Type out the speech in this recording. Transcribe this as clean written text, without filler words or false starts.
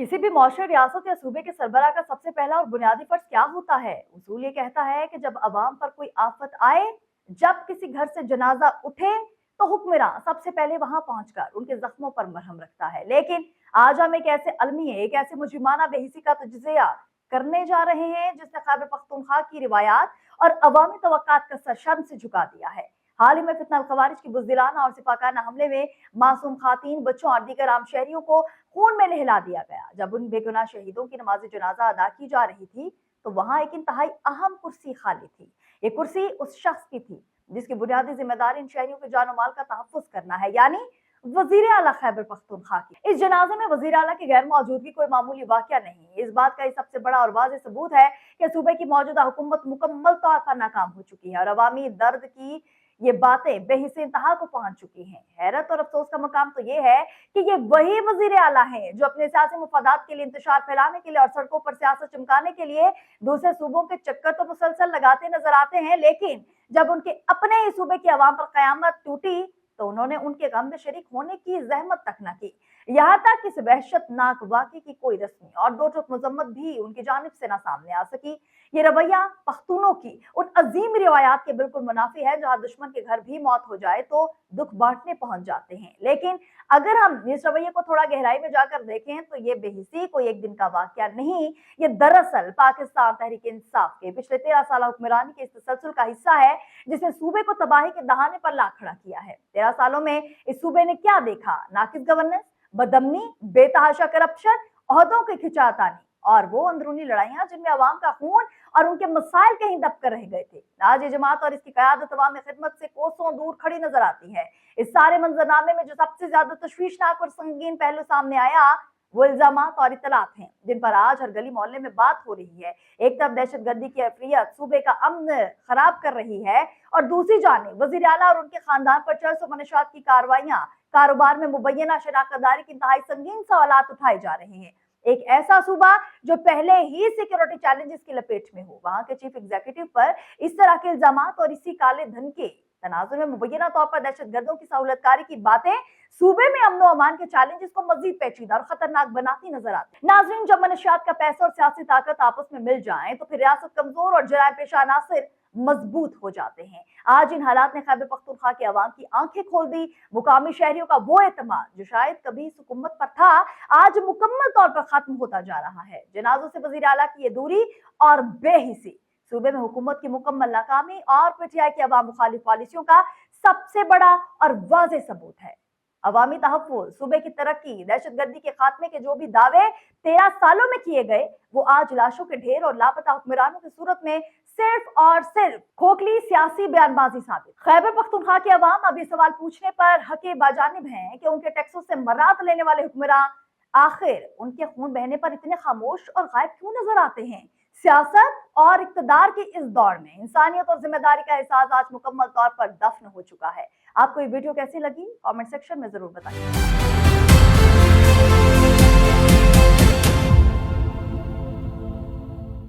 किसी भी मौशरे, रियासत या सूबे के सरबराह का सबसे पहला और बुनियादी फर्ज क्या होता है? उसूल ये कहता है कि जब अवाम पर कोई आफत आए, जब किसी घर से जनाजा उठे, तो हुक्मरान सबसे पहले वहां पहुंचकर उनके जख्मों पर मरहम रखता है। लेकिन आज हम एक ऐसे अलमी एक ऐसे मुजरिमाना बेहिसी का तजज़िया करने जा रहे हैं जिसने खैबर पख्तूनख्वा की रिवायात और अवामी तवक्कात का सर शर्म से झुका दिया है। हाल ही में फितना खवारिज की बुज़दिलाना और सिफाकाना हमले में मासूम खातीन, बच्चों और दीगर आम शहरियों को खून में नहला दिया गया। जब उन बेगुनाह शहीदों की नमाज जनाजा अदा की जा रही थी तो वहां एक इंतहाई अहम कुर्सी खाली थी। ये कुर्सी उस शख्स की थी जिसकी बुनियादी जिम्मेदारी इन शहरियों के जान और माल का तहफ़्फ़ुज़ करना है, यानी वज़ीर आला खैबर पख्तूनख्वा की। इस जनाजे में वज़ीर आला की गैर मौजूदगी कोई मामूली वाक़या नहीं। इस बात का ये सबसे बड़ा और वाज़ेह सबूत है कि सूबे की मौजूदा हुकूमत मुकम्मल तौर पर नाकाम हो चुकी है और अवामी दर्द की ये बातें बेहिस इंतहा को पहुंच चुकी हैं। हैरत और अफसोस का मकाम तो ये है कि ये वही वजीर आला हैं जो अपने सियासी मुफादात के लिए, इंतशार फैलाने के लिए और सड़कों पर सियासत चमकाने के लिए दूसरे सूबों के चक्कर तो मुसलसल लगाते नजर आते हैं, लेकिन जब उनके अपने ही सूबे की आवाम पर कयामत टूटी तो उन्होंने उनके गम में शरीक होने की जहमत तक न की। यहाँ तक कि इस वहशतनाक वाक़े की कोई रस्मी और दो टूक मजम्मत भी उनकी जानिब से न सामने आ सकी। ये रवैया पख्तूनों की उन अजीम रिवायात के बिल्कुल मुनाफी है जहां दुश्मन के घर भी मौत हो जाए तो दुख बांटने पहुंच जाते हैं। लेकिन अगर हम इस रवैये को थोड़ा गहराई में जाकर देखें तो ये बेहिसी कोई एक दिन का वाकया नहीं, ये दरअसल पाकिस्तान तहरीक इंसाफ के पिछले 13 साल हुक्मरानी के इस तसलसल का हिस्सा है जिसने सूबे को तबाही के दहाने पर ला खड़ा किया है। 13 सालों में इस सूबे ने क्या देखा? नाकिस गवर्नेंस, बदअमनी, बेतहाशा करप्शन, ओहदों की खिंचातानी और वो अंदरूनी लड़ाइयां जिनमें अवाम का खून और उनके मसाइल कहीं दब कर रह गए थे। आज ये जमात और इसकी क़यादत अवामी खिदमत से कोसों दूर खड़ी नजर आती है। इस सारे मंजरनामे में जो सबसे ज्यादा तशवीशनाक और संगीन पहलू सामने आया वो इल्जामात और इतलात हैं जिन पर आज हर गली मोहल्ले में बात हो रही है। एक तरफ दहशतगर्दी की अफरियत सूबे का अमन खराब कर रही है और दूसरी जानिब वज़ीर आला और उनके खानदान पर चर्च व मनशात की कार्रवाइयां, कारोबार में मुबैना शराकतदारी की इंतहाई संगीन सवालात उठाए जा रहे हैं। एक ऐसा सूबा जो पहले ही सिक्योरिटी चैलेंजेस की लपेट में हो, वहां के चीफ एग्जीक्यूटिव पर इस तरह के इल्जामात और इसी काले धन के तनाजुर में मुबैना तौर पर दहशतगर्दों की सहूलतकारी की बातें सूबे में अमन अमान के चैलेंजेस को मजीद पेचीदा और खतरनाक बनाती नजर आती। नाज़रीन, जब मनशियात का पैसा और सियासी ताकत आपस में मिल जाए तो फिर रियासत कमजोर और जराए पेशा अनासिर मजबूत हो जाते हैं। आज इन हालात ने खैबर पख्तूनख्वा के अवाम की आंखें खोल दी। मुकामी शहरियों का वो एतमाद जो शायद कभी इस हुकूमत पर था, आज मुकम्मल तौर पर खत्म होता जा रहा है। जनाजों से वज़ीर आला की ये दूरी और बेहिसी सूबे में हुकूमत की मुकम्मल नाकामी और पीटीआई की अवाम मुखालिफ पॉलिसियों का सबसे बड़ा और वाज़ेह सबूत है। अवामी तहफ़्फ़ुज़, सूबे की तरक्की, दहशतगर्दी के खात्मे के जो भी दावे 13 सालों में किए गए वो आज लाशों के ढेर और लापता हुक्मरानों की सूरत में सिर्फ और सिर्फ खोखली सियासी बयानबाजी साबित। खैबर पख्तूनख्वा के अवाम अब ये सवाल पूछने पर हके बाजानिब हैं कि उनके टैक्सों से मर्रात लेने वाले हुक्मरान आखिर उनके खून बहने पर इतने खामोश और गायब क्यों नजर आते हैं? सियासत और इक्तदार के इस दौर में इंसानियत और जिम्मेदारी का एहसास आज मुकम्मल तौर पर दफन हो चुका है। आपको ये वीडियो कैसी लगी? कमेंट सेक्शन में जरूर बताइए।